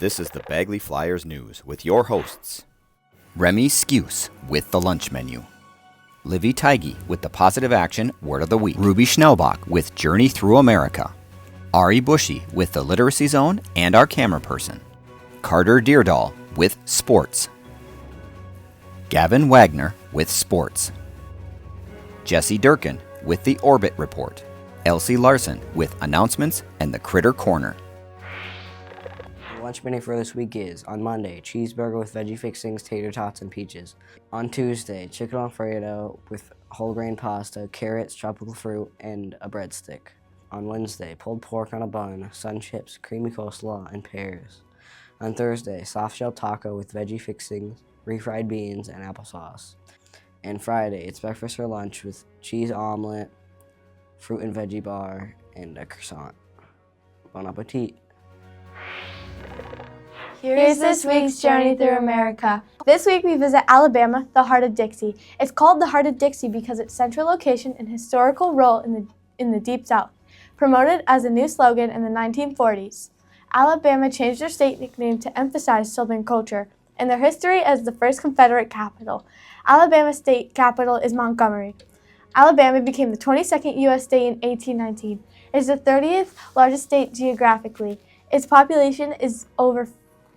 This is the Bagley Flyers News with your hosts, Remy Skuse with the lunch menu, Livy Tigey with the positive action word of the week, Ruby Schnellbach with Journey Through America, Ari Bushy with the Literacy Zone and our camera person, Carter Deardahl with Sports, Gavin Wagner with Sports, Jesse Durkin with the Orbit Report, Elsie Larson with Announcements and the Critter Corner. The lunch menu for this week is, on Monday, cheeseburger with veggie fixings, tater tots, and peaches. On Tuesday, chicken Alfredo with whole grain pasta, carrots, tropical fruit, and a breadstick. On Wednesday, pulled pork on a bun, sun chips, creamy coleslaw, and pears. On Thursday, soft shell taco with veggie fixings, refried beans, and applesauce. And Friday, it's breakfast or lunch with cheese omelet, fruit and veggie bar, and a croissant. Bon appetit. Here's this week's Journey Through America. This week we visit Alabama, the heart of Dixie. It's called the heart of Dixie because its central location and historical role in the Deep South. Promoted as a new slogan in the 1940s, Alabama changed their state nickname to emphasize Southern culture and their history as the first Confederate capital. Alabama's state capital is Montgomery. Alabama became the 22nd U.S. state in 1819. It is the 30th largest state geographically. Its population is over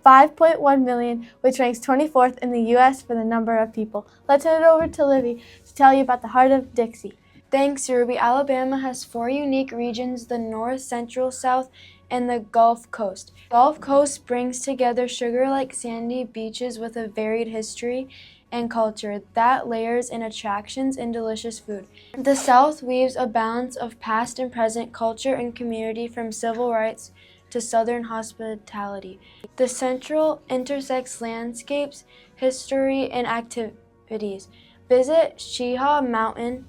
5.1 million, which ranks 24th in the U.S. for the number of people. Let's head over to Livy to tell you about the heart of Dixie. Thanks, Ruby. Alabama has 4 unique regions: the North, Central, South, and the Gulf Coast. The Gulf Coast brings together sugar-like sandy beaches with a varied history and culture that layers in attractions and delicious food. The South weaves a balance of past and present culture and community, from civil rights to Southern hospitality. The Central intersects landscapes, history, and activities. Visit Cheaha Mountain,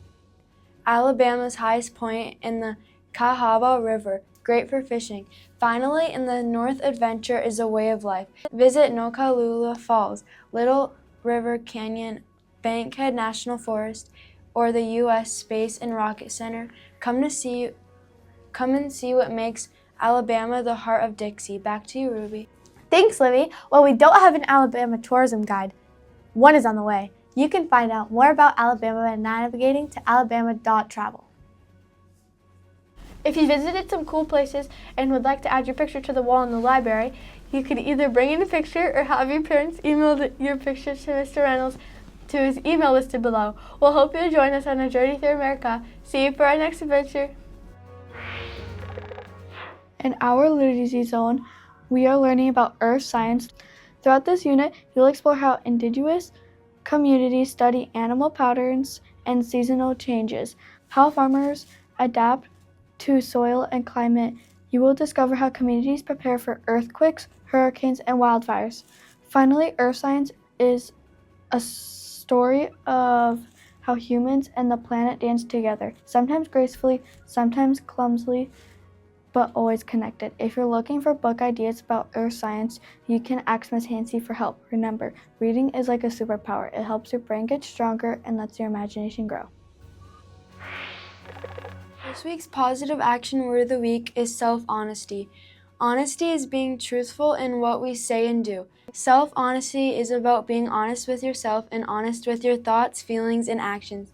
Alabama's highest point, and the Cahaba River, great for fishing. Finally, in the North, adventure is a way of life. Visit Nokalula Falls, Little River Canyon, Bankhead National Forest, or the U.S. Space and Rocket Center. Come and see what makes Alabama the heart of Dixie. Back to you, Ruby. Thanks, Livy. Well, we don't have an Alabama tourism guide. One is on the way. You can find out more about Alabama by navigating to alabama.travel. If you visited some cool places and would like to add your picture to the wall in the library, you could either bring in a picture or have your parents email your pictures to Mr. Reynolds to his email listed below. We'll hope you'll join us on our journey through America. See you for our next adventure. In our Literacy Zone, we are learning about earth science. Throughout this unit, you'll explore how indigenous communities study animal patterns and seasonal changes, how farmers adapt to soil and climate. You will discover how communities prepare for earthquakes, hurricanes, and wildfires. Finally, earth science is a story of how humans and the planet dance together, sometimes gracefully, sometimes clumsily, but always connected. If you're looking for book ideas about earth science, you can ask Miss Hancy for help. Remember, reading is like a superpower. It helps your brain get stronger and lets your imagination grow. This week's positive action word of the week is self-honesty. Honesty is being truthful in what we say and do. Self-honesty is about being honest with yourself and honest with your thoughts, feelings, and actions.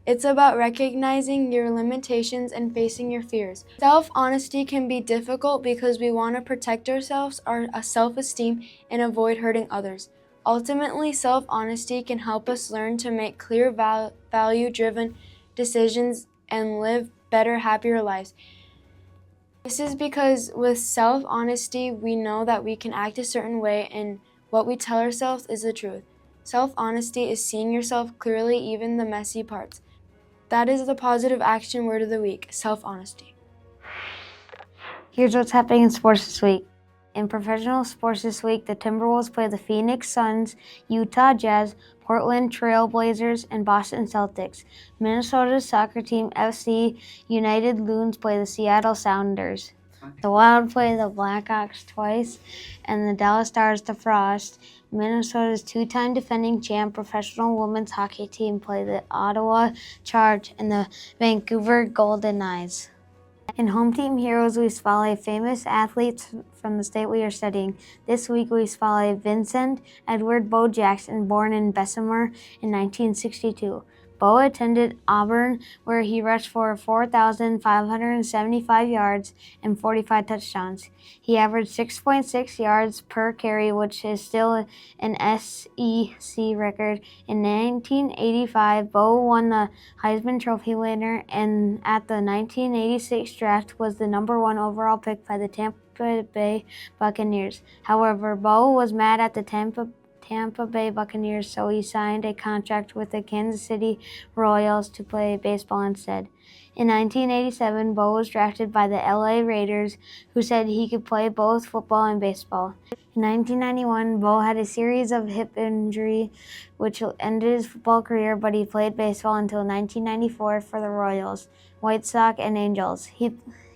It's about recognizing your limitations and facing your fears. Self-honesty can be difficult because we want to protect ourselves, our self-esteem, and avoid hurting others. Ultimately, self-honesty can help us learn to make clear, value-driven decisions and live better, happier lives. This is because with self-honesty, we know that we can act a certain way and what we tell ourselves is the truth. Self-honesty is seeing yourself clearly, even the messy parts. That is the positive action word of the week, self-honesty. Here's what's happening in sports this week. In professional sports this week, the Timberwolves play the Phoenix Suns, Utah Jazz, Portland Trail Blazers, and Boston Celtics. Minnesota's soccer team FC United Loons play the Seattle Sounders. The Wild play the Blackhawks twice, and the Dallas Stars the Frost. Minnesota's 2-time defending champ professional women's hockey team play the Ottawa Charge and the Vancouver Golden Knights. In Home Team Heroes, we spotlight famous athletes from the state we are studying. This week, we spotlight Vincent Edward Bo Jackson, born in Bessemer in 1962. Bo attended Auburn, where he rushed for 4,575 yards and 45 touchdowns. He averaged 6.6 yards per carry, which is still an SEC record. In 1985, Bo won the Heisman Trophy winner, and at the 1986 draft was the number 1 overall pick by the Tampa Bay Buccaneers. However, Bo was mad at the Tampa Bay Buccaneers, so he signed a contract with the Kansas City Royals to play baseball instead. In 1987, Bo was drafted by the LA Raiders, who said he could play both football and baseball. In 1991, Bo had a series of hip injury, which ended his football career, but he played baseball until 1994 for the Royals, White Sox, and Angels.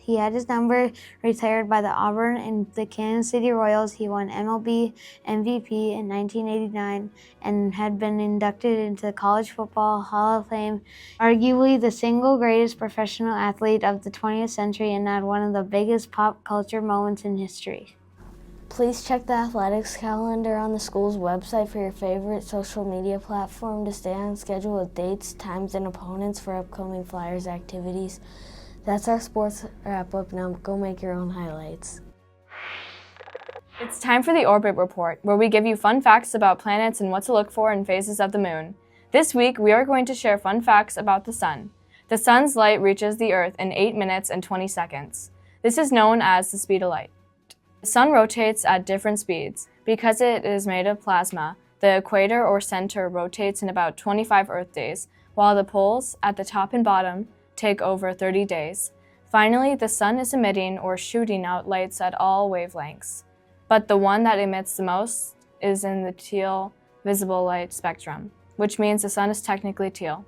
He had his number retired by the Auburn and the Kansas City Royals. He won MLB MVP in 1989 and had been inducted into the College Football Hall of Fame, arguably the single greatest professional athlete of the 20th century and had one of the biggest pop culture moments in history. Please check the athletics calendar on the school's website for your favorite social media platform to stay on schedule with dates, times, and opponents for upcoming Flyers activities. That's our sports wrap-up. Now go make your own highlights. It's time for the Orbit Report, where we give you fun facts about planets and what to look for in phases of the moon. This week, we are going to share fun facts about the sun. The sun's light reaches the Earth in 8 minutes and 20 seconds. This is known as the speed of light. The sun rotates at different speeds. Because it is made of plasma, the equator or center rotates in about 25 Earth days, while the poles at the top and bottom take over 30 days. Finally, the sun is emitting or shooting out lights at all wavelengths, but the one that emits the most is in the teal visible light spectrum, which means the sun is technically teal.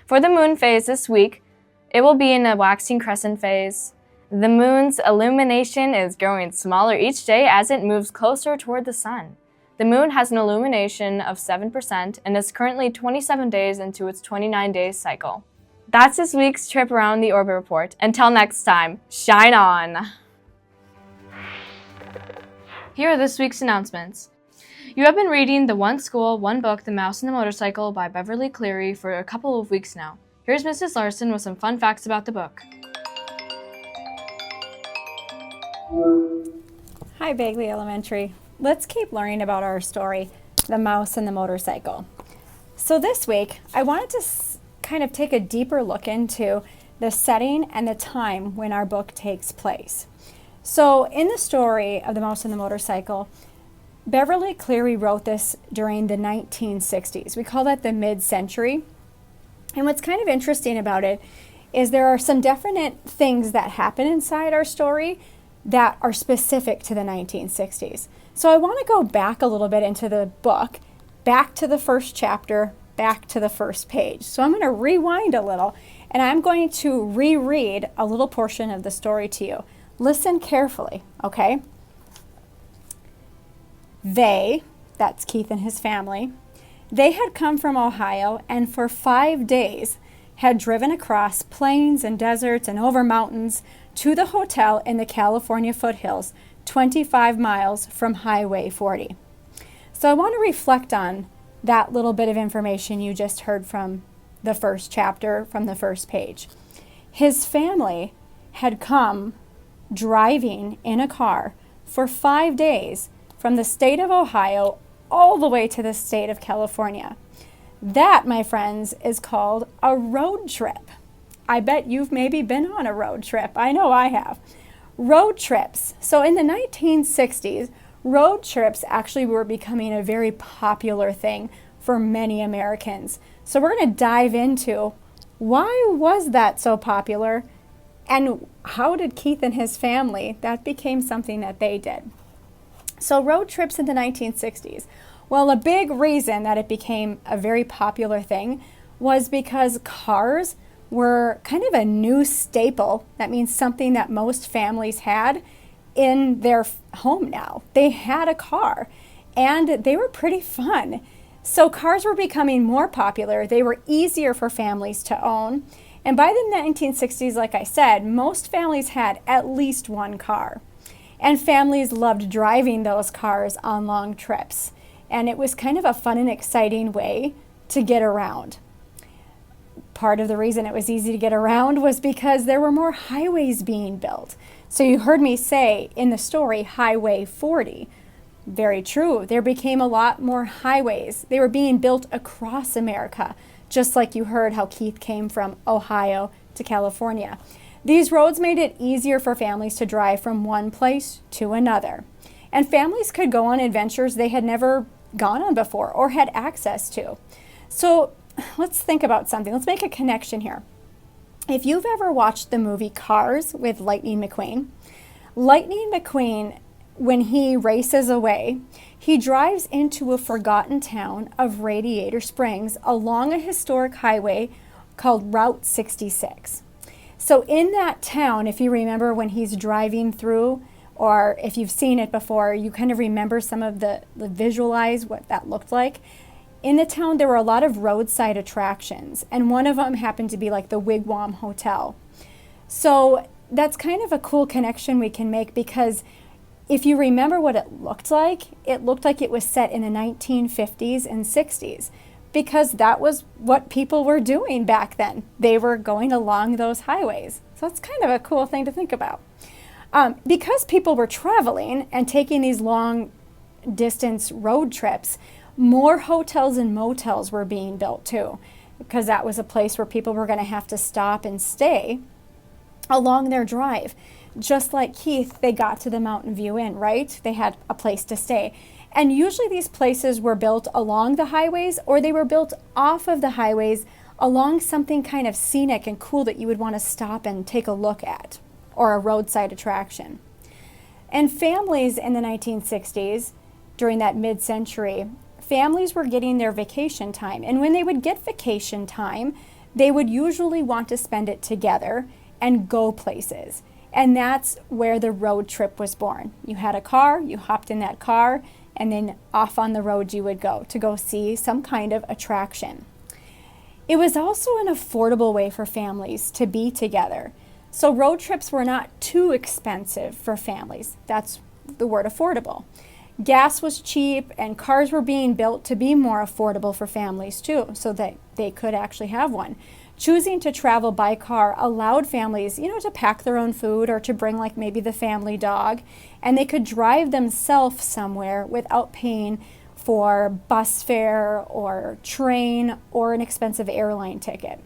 For the moon phase this week, it will be in a waxing crescent phase. The moon's illumination is growing smaller each day as it moves closer toward the sun. The moon has an illumination of 7% and is currently 27 days into its 29-day cycle. That's this week's trip around the Orbit Report. Until next time, shine on! Here are this week's announcements. You have been reading the One School, One Book, The Mouse and the Motorcycle by Beverly Cleary for a couple of weeks now. Here's Mrs. Larson with some fun facts about the book. Hi, Bagley Elementary. Let's keep learning about our story, The Mouse and the Motorcycle. So this week, I wanted to kind of take a deeper look into the setting and the time when our book takes place. So in the story of The Mouse and the Motorcycle, Beverly Cleary wrote this during the 1960s. We call that the mid-century. And what's kind of interesting about it is there are some definite things that happen inside our story that are specific to the 1960s. So I want to go back a little bit into the book, back to the first chapter, back to the first page. So I'm going to rewind a little and I'm going to reread a little portion of the story to you. Listen carefully, okay? They, that's Keith and his family, they had come from Ohio and for 5 days had driven across plains and deserts and over mountains to the hotel in the California foothills, 25 miles from Highway 40. So I want to reflect on that little bit of information you just heard from the first chapter, from the first page. His family had come driving in a car for 5 days from the state of Ohio all the way to the state of California. That, my friends, is called a road trip. I bet you've maybe been on a road trip. I know I have. Road trips. So in the 1960s, road trips actually were becoming a very popular thing for many Americans. So we're going to dive into why was that so popular and how did Keith and his family, that became something that they did. So road trips in the 1960s. Well, a big reason that it became a very popular thing was because cars were kind of a new staple. That means something that most families had in their home now. They had a car and they were pretty fun. So cars were becoming more popular. They were easier for families to own. And by the 1960s, like I said, most families had at least one car. And families loved driving those cars on long trips. And it was kind of a fun and exciting way to get around. Part of the reason it was easy to get around was because there were more highways being built. So you heard me say in the story, Highway 40. Very true. There became a lot more highways. They were being built across America, just like you heard how Keith came from Ohio to California. These roads made it easier for families to drive from one place to another. And families could go on adventures they had never gone on before or had access to. So let's think about something. Let's make a connection here. If you've ever watched the movie Cars with Lightning McQueen, when he races away, he drives into a forgotten town of Radiator Springs along a historic highway called Route 66. So in that town, if you remember when he's driving through, or if you've seen it before, you kind of remember some of the visualize what that looked like. In the town, there were a lot of roadside attractions, and one of them happened to be like the Wigwam Hotel. So that's kind of a cool connection we can make, because if you remember what it looked like it was set in the 1950s and 60s, because that was what people were doing back then. They were going along those highways. So it's kind of a cool thing to think about. Because people were traveling and taking these long distance road trips, more hotels and motels were being built too, because that was a place where people were going to have to stop and stay along their drive. Just like Keith, they got to the Mountain View Inn, right? They had a place to stay. And usually these places were built along the highways, or they were built off of the highways along something kind of scenic and cool that you would want to stop and take a look at, or a roadside attraction. And families in the 1960s, during that mid-century, families were getting their vacation time. And when they would get vacation time, they would usually want to spend it together and go places. And that's where the road trip was born. You had a car, you hopped in that car, and then off on the road you would go to go see some kind of attraction. It was also an affordable way for families to be together. So road trips were not too expensive for families. That's the word, affordable. Gas was cheap, and cars were being built to be more affordable for families too, so that they could actually have one. Choosing to travel by car allowed families, to pack their own food or to bring like maybe the family dog, and they could drive themselves somewhere without paying for bus fare or train or an expensive airline ticket.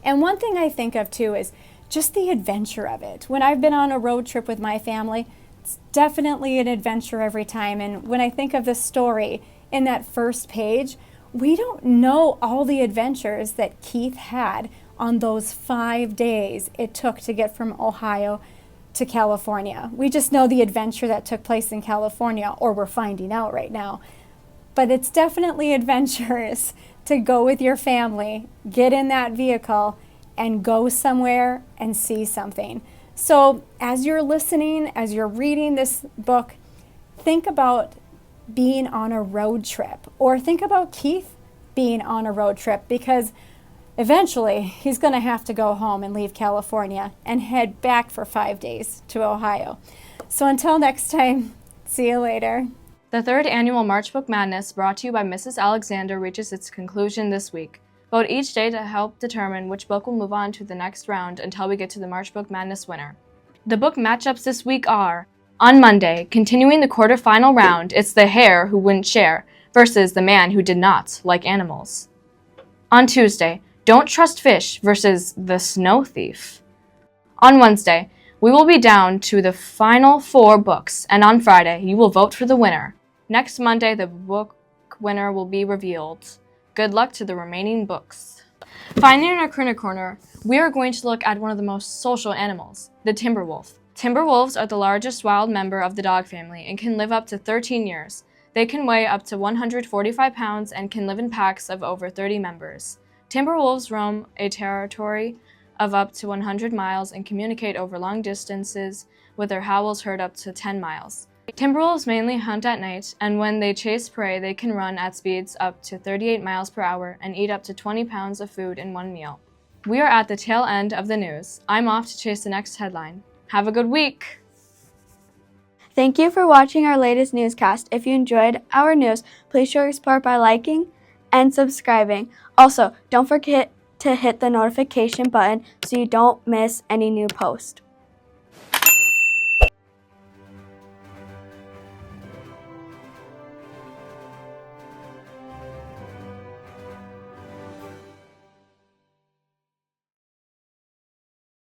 And one thing I think of too is just the adventure of it. When I've been on a road trip with my family, it's definitely an adventure every time. And when I think of the story in that first page, we don't know all the adventures that Keith had on those 5 days it took to get from Ohio to California. We just know the adventure that took place in California, or we're finding out right now. But it's definitely adventurous to go with your family, get in that vehicle, and go somewhere and see something. So as you're listening, as you're reading this book, think about being on a road trip, or think about Keith being on a road trip, because eventually he's going to have to go home and leave California and head back for 5 days to Ohio. So until next time, see you later. The third annual March Book Madness, brought to you by Mrs. Alexander, reaches its conclusion this week. Vote each day to help determine which book will move on to the next round until we get to the March Book Madness winner. The book matchups this week are: on Monday, continuing the quarterfinal round, it's The Hare Who Wouldn't Share versus The Man Who Did Not Like Animals. On Tuesday, Don't Trust Fish versus The Snow Thief. On Wednesday, we will be down to the final 4 books, and on Friday, you will vote for the winner. Next Monday, the book winner will be revealed. Good luck to the remaining books. Finally, in our Critter Corner, we are going to look at one of the most social animals, the Timberwolf. Timberwolves are the largest wild member of the dog family and can live up to 13 years. They can weigh up to 145 pounds and can live in packs of over 30 members. Timberwolves roam a territory of up to 100 miles and communicate over long distances, with their howls heard up to 10 miles. Timberwolves mainly hunt at night, and when they chase prey, they can run at speeds up to 38 miles per hour and eat up to 20 pounds of food in one meal. We are at the tail end of the news. I'm off to chase the next headline. Have a good week! Thank you for watching our latest newscast. If you enjoyed our news, please show your support by liking and subscribing. Also, don't forget to hit the notification button so you don't miss any new post.